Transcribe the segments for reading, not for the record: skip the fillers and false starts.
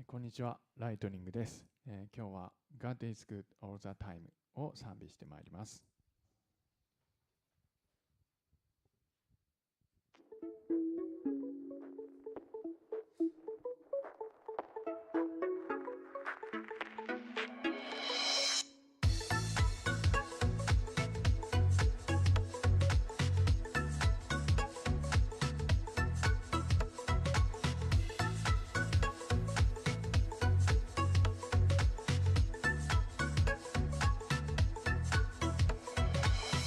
こんにちは、ライトニングです。今日は God is good all the time を賛美してまいります。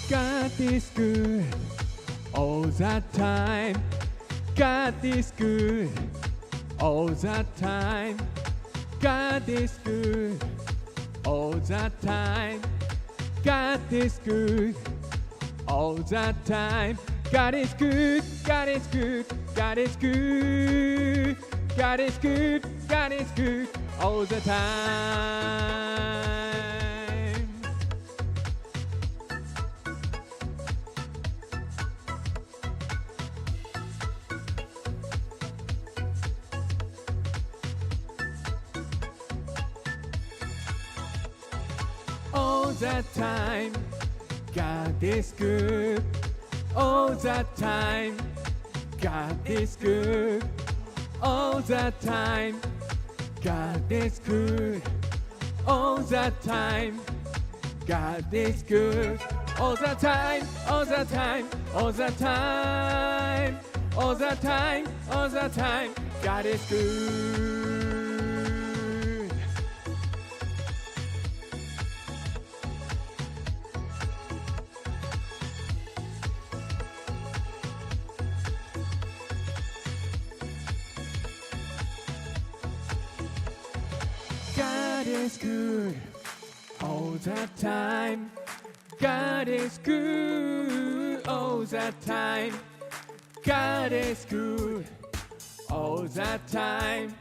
God is good all the time. God is good all the time. God is good all the time. God is good all the time. God is good. God is good. God is good. God is good. God is good all the time. All the time, God is good. All the time, God is good. All the time, God is good. All the time, God is good. All the time, all the time, all the time, all the time, all the time, God is good. God is good all the time. God is good all the time. God is good all the time.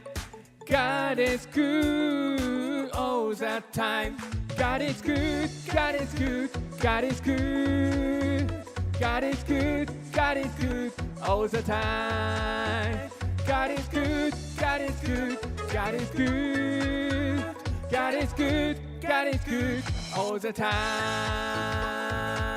God is good all the time. God is good. God is good. God is good. God is good. God is good all the time. God is good. God is good. God is good. God is good. God is good all the time.